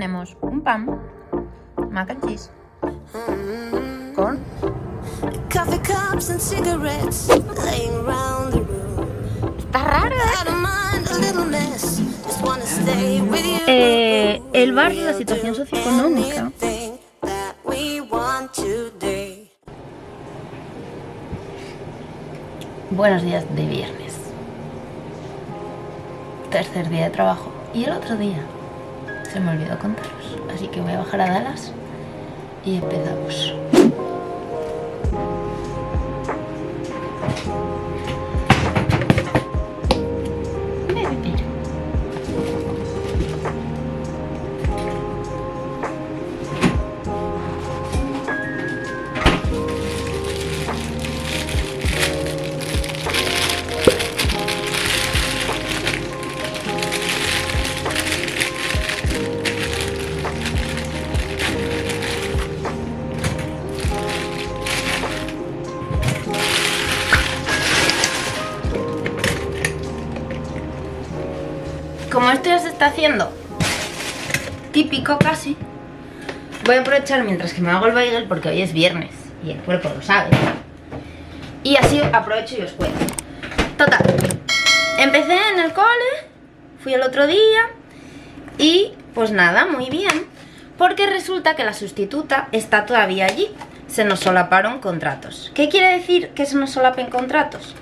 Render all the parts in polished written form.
tenemos un pan, mac and cheese, con coffee cups and cigarettes laying around the room. Está raro, I don't mind a little mess, just wanna stay with you. el barrio, la situación socioeconómica. Anything that we want today. Buenos días de viernes. Tercer día de trabajo. Y el otro día se me olvidó contaros. Así que voy a bajar a Dallas y empezamos. Como esto ya se está haciendo típico casi, voy a aprovechar mientras que me hago el bagel porque hoy es viernes y el cuerpo lo sabe. Y así aprovecho y os cuento. Total, empecé en el cole, fui el otro día y pues nada, muy bien. Porque resulta que la sustituta está todavía allí. Se nos solaparon contratos. ¿Qué quiere decir que se nos solapen contratos?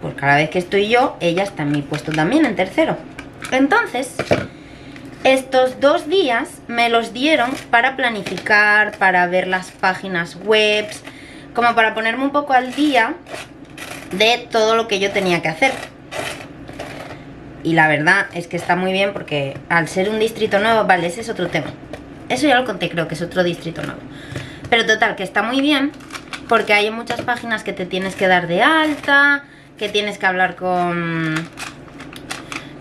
Pues cada vez que estoy yo, ella está en mi puesto también, en tercero. Entonces, estos 2 días me los dieron para planificar, para ver las páginas web, como para ponerme un poco al día de todo lo que yo tenía que hacer. Y la verdad es que está muy bien porque al ser un distrito nuevo, vale, ese es otro tema. Eso ya lo conté, creo que es otro distrito nuevo. Pero total, que está muy bien porque hay muchas páginas que te tienes que dar de alta, que tienes que hablar con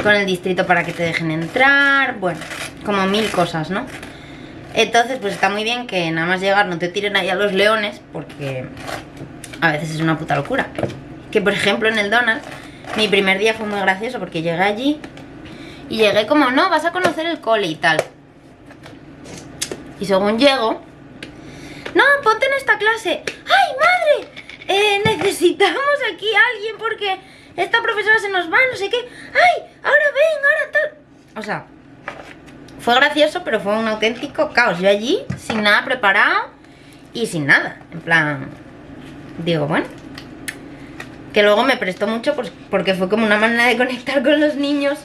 el distrito para que te dejen entrar, bueno, como 1000 cosas, ¿no? Entonces pues está muy bien que nada más llegar no te tiren ahí a los leones, porque a veces es una puta locura. Que por ejemplo en el Donald's, mi primer día fue muy gracioso porque llegué allí y llegué como, no, vas a conocer el cole y tal. Y según llego, no, ponte en esta clase. ¡Ay, madre! Necesitamos aquí a alguien porque esta profesora se nos va, no sé qué. ¡Ay! Ahora ven, ahora tal. O sea, fue gracioso, pero fue un auténtico caos. Yo allí, sin nada preparado y sin nada. En plan, digo, bueno, que luego me prestó mucho pues, porque fue como una manera de conectar con los niños.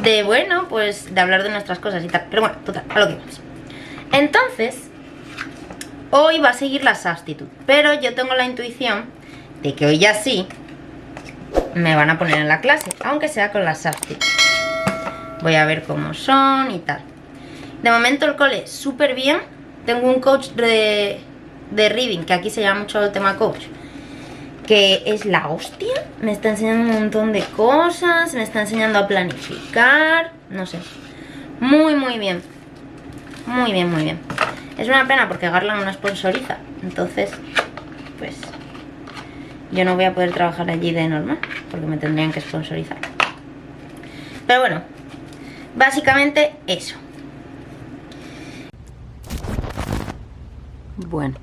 De, bueno, pues de hablar de nuestras cosas y tal. Pero bueno, total, a lo que vamos. Entonces, hoy va a seguir la substitute. Pero yo tengo la intuición de que hoy ya sí me van a poner en la clase, aunque sea con las substitute. Voy a ver cómo son y tal. De momento el cole súper bien. Tengo un coach de reading, que aquí se llama mucho el tema coach, que es la hostia. Me está enseñando un montón de cosas, me está enseñando a planificar, no sé. Muy, muy bien. Muy bien, muy bien. Es una pena porque Garland no sponsoriza. Entonces, pues yo no voy a poder trabajar allí de normal porque me tendrían que sponsorizar. Pero bueno, básicamente eso. Bueno,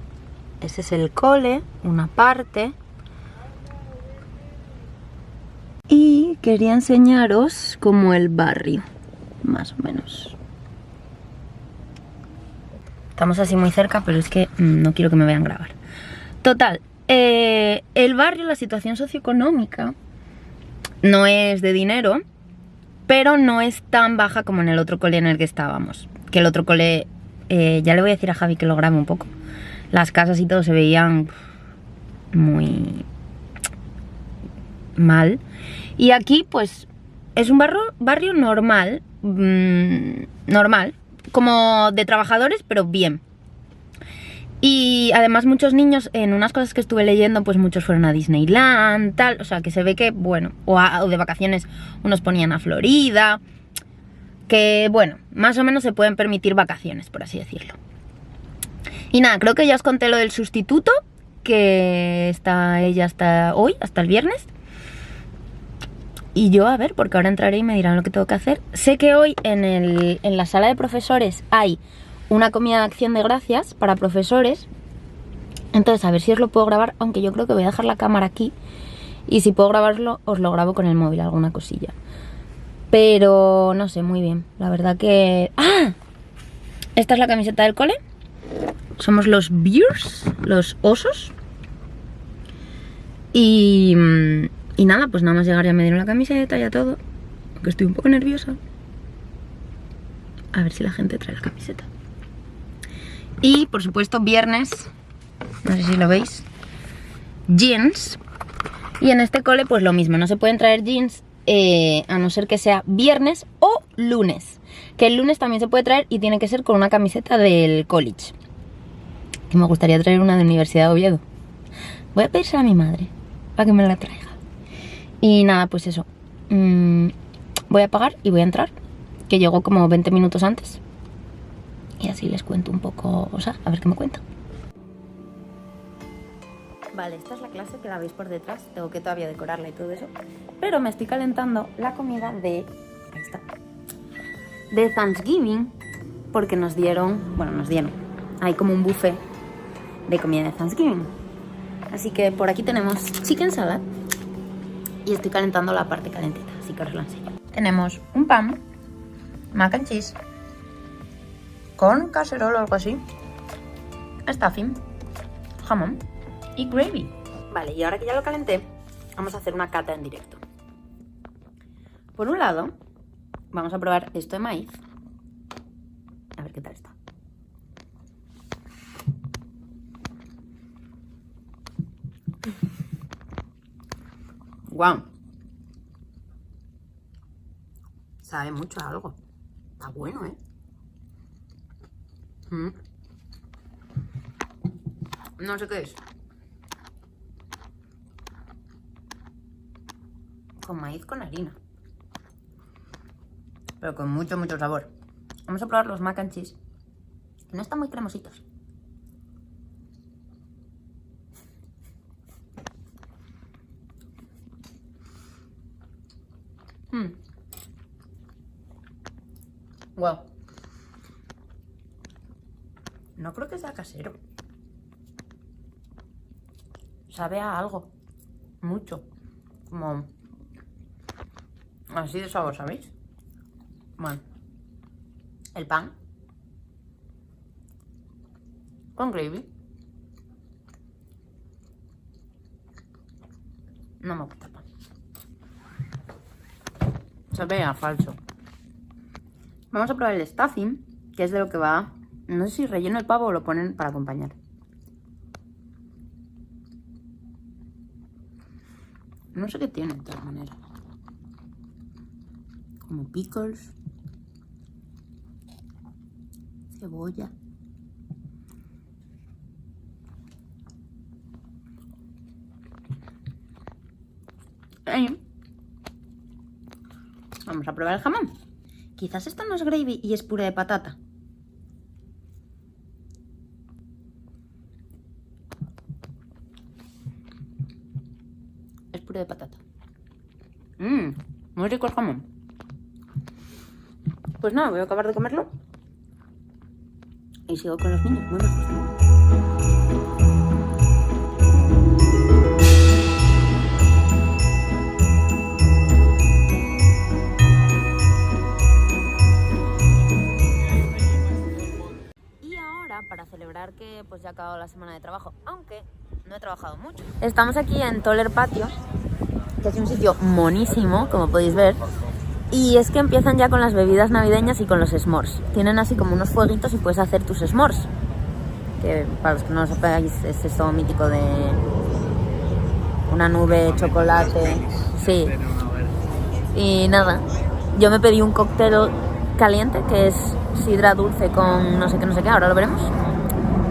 ese es el cole, una parte. Y quería enseñaros como el barrio, más o menos. Estamos así muy cerca, pero es que no quiero que me vean grabar. Total, el barrio, la situación socioeconómica no es de dinero, pero no es tan baja como en el otro cole en el que estábamos. Que el otro cole, ya le voy a decir a Javi que lo grabe un poco. Las casas y todo se veían muy mal. Y aquí pues es un barrio normal, normal, como de trabajadores, pero bien. Y además muchos niños, en unas cosas que estuve leyendo, pues muchos fueron a Disneyland, tal. O sea, que se ve que, bueno, o de vacaciones unos ponían a Florida. Que, bueno, más o menos se pueden permitir vacaciones, por así decirlo. Y nada, creo que ya os conté lo del sustituto, que está ella hasta hoy, hasta el viernes. Y yo a ver, porque ahora entraré y me dirán lo que tengo que hacer. Sé que hoy en la sala de profesores hay una comida de acción de gracias para profesores. Entonces a ver si os lo puedo grabar, aunque yo creo que voy a dejar la cámara aquí. Y si puedo grabarlo, os lo grabo con el móvil, alguna cosilla. Pero no sé, muy bien. La verdad que... ¡Ah! Esta es la camiseta del cole. Somos los Bears, los osos. Y nada, pues nada más llegar ya me dieron la camiseta, ya todo. Aunque estoy un poco nerviosa. A ver si la gente trae la camiseta. Y por supuesto viernes, no sé si lo veis, jeans. Y en este cole pues lo mismo, no se pueden traer jeans a no ser que sea viernes o lunes. Que el lunes también se puede traer y tiene que ser con una camiseta del college. Que me gustaría traer una de Universidad de Oviedo. Voy a pedirse a mi madre para que me la traiga. Y nada, pues eso. Voy a pagar y voy a entrar. Que llegó como 20 minutos antes. Y así les cuento un poco, o sea, a ver qué me cuentan. Vale, esta es la clase que la veis por detrás. Tengo que todavía decorarla y todo eso. Pero me estoy calentando la comida de... Ahí está. De Thanksgiving. Porque nos dieron... Bueno, nos dieron. Hay como un buffet de comida de Thanksgiving. Así que por aquí tenemos chicken salad. Y estoy calentando la parte calentita. Así que os la enseño. Tenemos un pan. Mac and cheese. Con caserol o algo así. Stuffing. Jamón. Y gravy. Vale, y ahora que ya lo calenté, vamos a hacer una cata en directo. Por un lado, vamos a probar esto de maíz. A ver qué tal está. Guau. Sabe mucho a algo. Está bueno, ¿eh? No sé qué es. Con maíz con harina. Pero con mucho, mucho sabor. Vamos a probar los mac and cheese. Que no están muy cremositos. Wow. No creo que sea casero. Sabe a algo. Mucho. Como... así de sabor, ¿sabéis? Bueno. El pan. Con gravy. No me gusta el pan. Sabe a falso. Vamos a probar el stuffing, que es de lo que va... No sé si relleno el pavo o lo ponen para acompañar. No sé qué tiene de todas maneras. Como pickles. Cebolla. Ahí. Vamos a probar el jamón. Quizás esto no es gravy y es puré de patata. Es puré de patata. Muy rico el jamón. Pues nada, voy a acabar de comerlo. Y sigo con los niños. Muy majos. Para celebrar que pues ya ha acabado la semana de trabajo, aunque no he trabajado mucho. Estamos aquí en Toller Patio, que es un sitio monísimo, como podéis ver. Y es que empiezan ya con las bebidas navideñas y con los s'mores. Tienen así como unos fueguitos y puedes hacer tus s'mores. Que para los que no lo sepáis es esto mítico de una nube, chocolate. Sí. Y nada, yo me pedí un cóctel caliente que es sidra dulce con no sé qué, ahora lo veremos.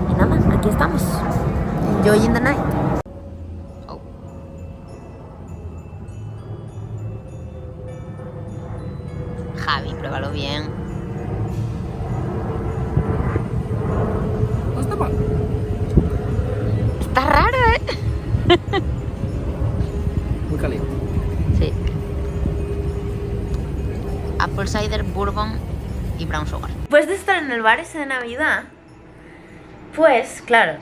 Y nada, aquí estamos. Enjoying the night. Oh. Javi, pruébalo bien. No está mal. Está raro, ¿eh? Muy caliente. Sí. apple cider, bourbon y brown sugar. Después de estar en el bar ese de Navidad, pues claro,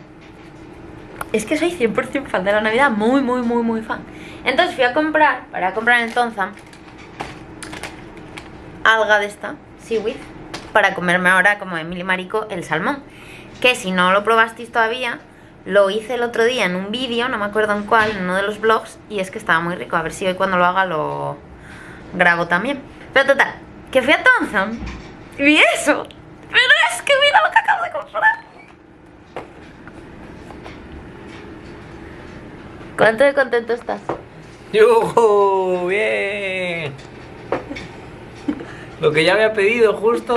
es que soy 100% fan de la Navidad, muy fan. Entonces fui a comprar, para comprar en Tonza, alga de esta, seaweed, para comerme ahora como Emily Marico el salmón. Que si no lo probasteis todavía, lo hice el otro día en un vídeo, no me acuerdo en cuál, en uno de los vlogs, y es que estaba muy rico. A ver si hoy cuando lo haga lo grabo también. Pero total, que fui a Tonza y vi eso. Pero es que mira lo que acabo de comprar. ¿Cuánto de contento estás? ¡Yujú! ¡Bien! Lo que ya había pedido, justo.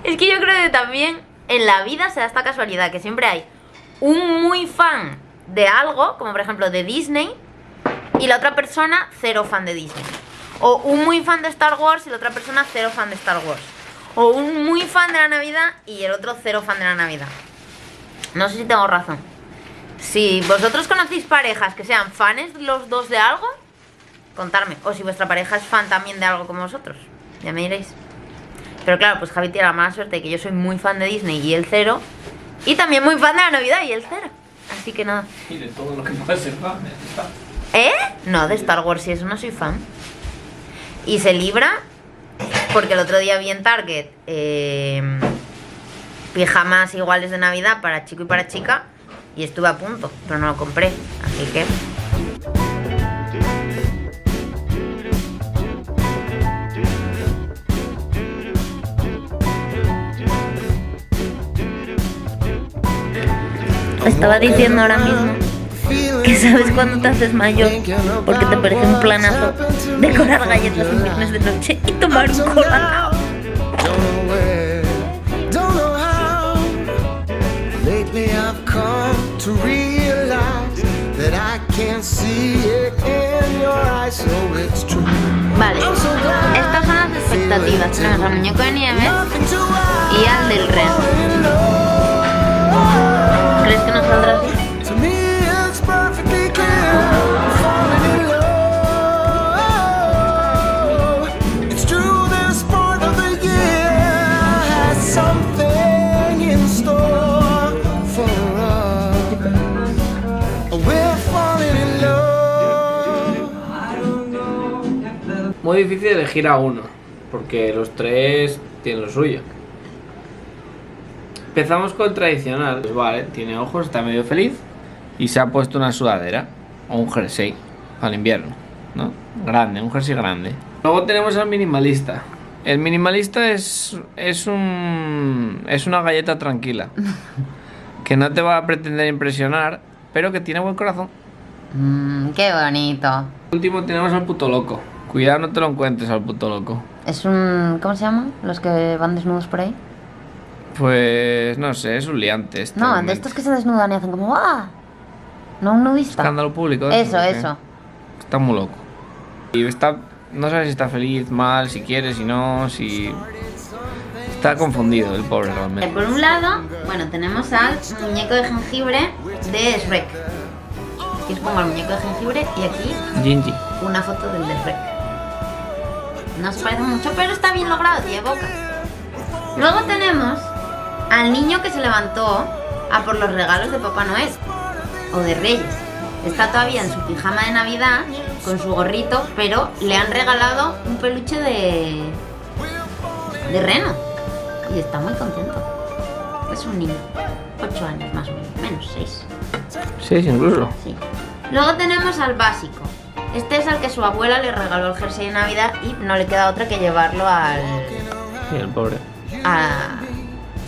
Es que yo creo que también en la vida se da esta casualidad, que siempre hay un muy fan de algo, como por ejemplo de Disney, y la otra persona cero fan de Disney. O un muy fan de Star Wars y la otra persona cero fan de Star Wars. O un muy fan de la Navidad y el otro cero fan de la Navidad. No sé si tengo razón. Si vosotros conocéis parejas que sean fans los dos de algo, contadme. O si vuestra pareja es fan también de algo como vosotros, ya me diréis. Pero claro, pues Javi tiene la mala suerte de que yo soy muy fan de Disney y él cero. Y también muy fan de la Navidad y él cero. Así que nada. Y de todo lo que puede ser fan. ¿Eh? No, de Star Wars y eso no soy fan. Y se libra porque el otro día vi en Target pijamas iguales de Navidad para chico y para chica. Y estuve a punto, pero no lo compré. Así que... Estaba diciendo ahora mismo que sabes cuando te haces mayor porque te parece un planazo decorar galletas en viernes de noche y tomar un colacao. Vale, estas son las expectativas. Tenemos al muñeco de nieve y al del reno. ¿Crees que nos saldrá así? Muy difícil elegir a uno, porque los tres tienen lo suyo. Empezamos con el tradicional. Pues vale, tiene ojos, está medio feliz y se ha puesto una sudadera o un jersey para el invierno, ¿no? Grande, un jersey grande. Luego tenemos al minimalista. El minimalista es una galleta tranquila que no te va a pretender impresionar, pero que tiene buen corazón. Qué bonito. Por último tenemos al puto loco. Cuidado, no te lo encuentres al puto loco. Es un... ¿cómo se llama? Los que van desnudos por ahí. Pues no sé, es un liante. No, de estos que se desnudan y hacen como ¡ah! No un nudista. Escándalo público. Eso. Está muy loco. Y está... no sabes si está feliz, mal, si quiere, si no, si... Está confundido el pobre realmente. Por un lado, bueno, tenemos al muñeco de jengibre de Shrek. Aquí os pongo el muñeco de jengibre y aquí Gingy. una foto del de Shrek. No se parece mucho, pero está bien logrado, tiene boca. Luego tenemos al niño que se levantó a por los regalos de Papá Noel o de Reyes. Está todavía en su pijama de Navidad con su gorrito, pero le han regalado un peluche de reno y está muy contento. Es un niño, 8 años más o menos 6. 6 incluso. Sí. Luego tenemos al básico. Este es al que su abuela le regaló el jersey de Navidad y no le queda otra que llevarlo al... Sí, el pobre. A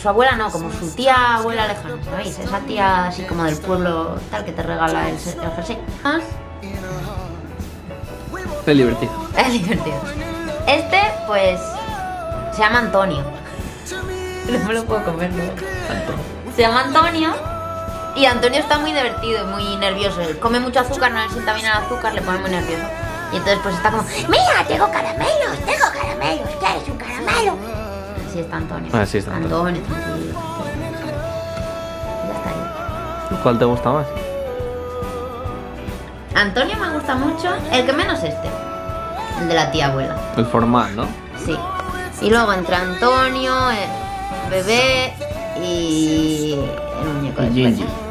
su abuela no, como su tía abuela lejana, ¿sabéis? Esa tía así como del pueblo tal que te regala el jersey. Es divertido. Es divertido. Este, pues, se llama Antonio. No me lo puedo comer, ¿no? Se llama Antonio. Y Antonio está muy divertido y muy nervioso. Él come mucho azúcar, no le sienta bien el azúcar, le pone muy nervioso. Y entonces pues está como, ¡mira, tengo caramelos! ¿Quieres un caramelo? Así está Antonio. Así está Antonio, tranquilo. Ya está ahí. ¿Cuál te gusta más? Antonio me gusta mucho, el que menos este. el de la tía abuela. El formal, ¿no? Sí. Y luego entra Antonio, el bebé y el muñeco de Gingy. Freddy.